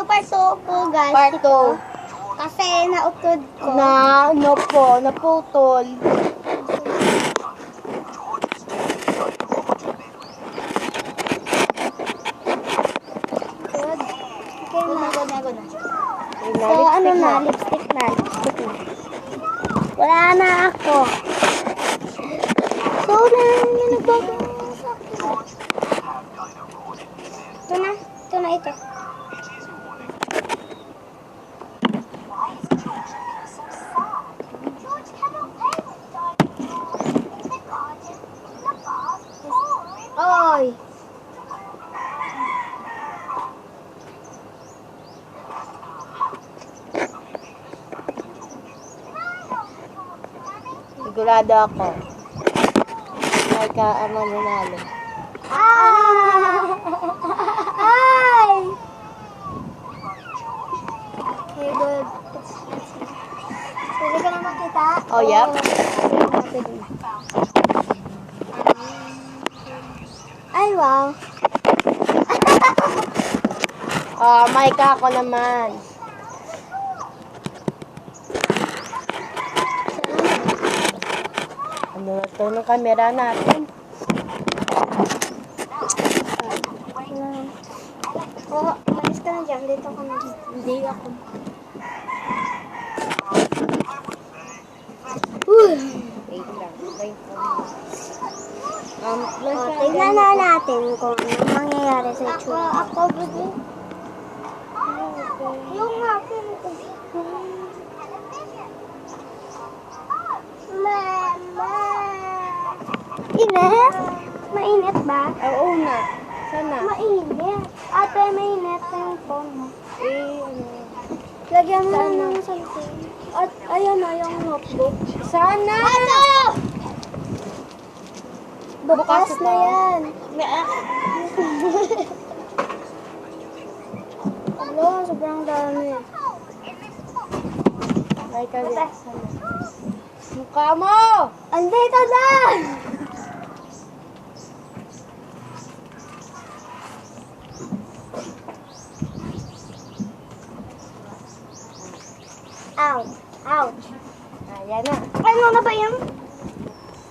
part 2 po guys. Part ito. 2. Kasi naupload ko. Naputol. Okay na. So, ano na? Lipstick na. Wala na ako. So, may nagbago sa akin. Ito na ito. Oy! Sigurado ako. May mananalo. Ay! Okay, good. Pwede ka na makita? Oh, yep. Ay, wow. May ako naman. Ano na ito ng camera natin? Oh, malis ka na dyan. Dito ka na dyan. Hindi ako. Wait lang. Tignan na natin kung ano mangyayari sa itsura. Ako, baby. Yung akin. Mama. Init? Mainit ba? Oo na. Sana. Mainit. Ate, mainit na yung phone mo. Ano? Lagyan mo na ng something. At ayan na yung notebook. Sana! Ano? Bukas na yan. Alo, sobrang dami. May kalit. Sana. Mukha mo! Andito na! Ouch! Ouch! Ayan na. Ano na ba yan?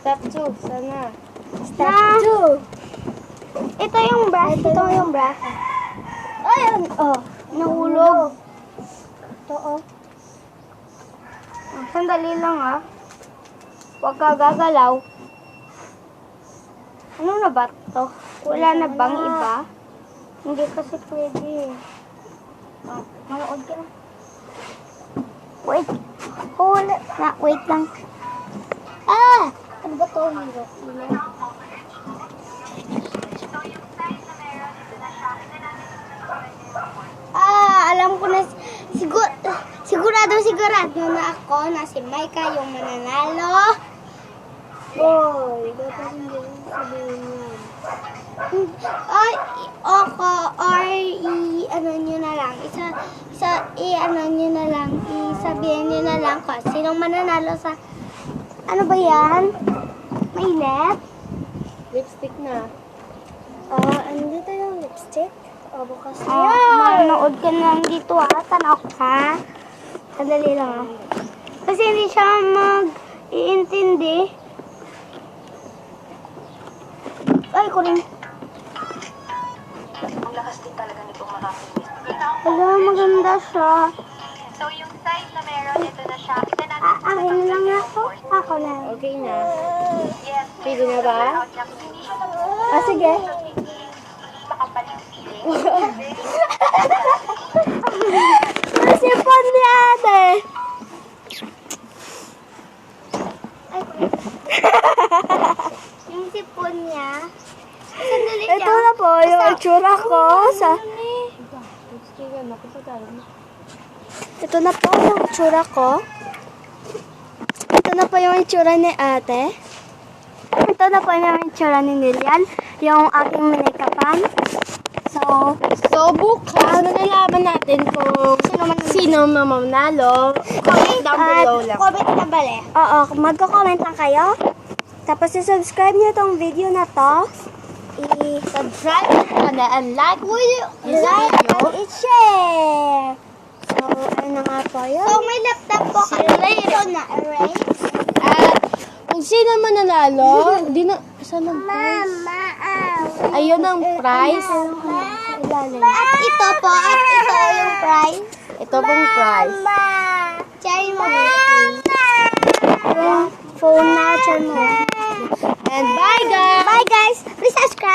Step 2. Sana. Step 2. Ito yung brush. Ito yung brush. Ayun! Oh, nahulog. Ito oh. Sandali lang ah. Huwag ka gagalaw. Ano na ba to? Wala na bang iba? Hindi kasi pwede. Manood ka na. Wait. Wala. Wait lang. Ah! Ano ba to? Hero? Alam ko na. Sigurado na ako na si Micah yung mananalo. Boy, dapat hindi sabihin yan. Ay, ano nyo na lang. Ano nyo na lang. Isabihin nyo na lang ko. Sinong mananalo sa... Ano ba yan? Mainit? Lipstick na. Andito yung lipstick. Bukas na yan. Manood ka na lang dito Tanaw ka. Sandali lang Kasi hindi siya mag-iintindi. Ay, ko rin. Ang lakas din talaga nitong makakita. Wala, maganda siya. So, yung size na meron, ito na siya. Kita natin Akin na lang ako. Ako na. Okay na. Yes. Pwede na ba? Sige. Makapaling feeling. Nasipon ni ate. Yung sipon niya. Sandali Ito na po yung itsura ko sa... Ito na po yung itsura ko. Ito na po yung itsura ni ate. Ito na po yung itsura ni Nilian. Yung aking make-upan. So, bukas, malalaman natin kung sino mamanalo. Comment down below lang. Comment na bali. Oo, magko-comment lang kayo. Tapos i-subscribe niyo tong video na to. I-subscribe and like Like video. and share. So, ayun na nga po yun. So, may laptop po See you kami later. dito na erase. At kung sino man nanalo, di na, saan ang prize? Mama, Ayun ang prize. At ito po, at ito yung prize. Ito pong prize. Cherry mo. Yung phone na, mo. And bye guys! Bye guys. Please subscribe.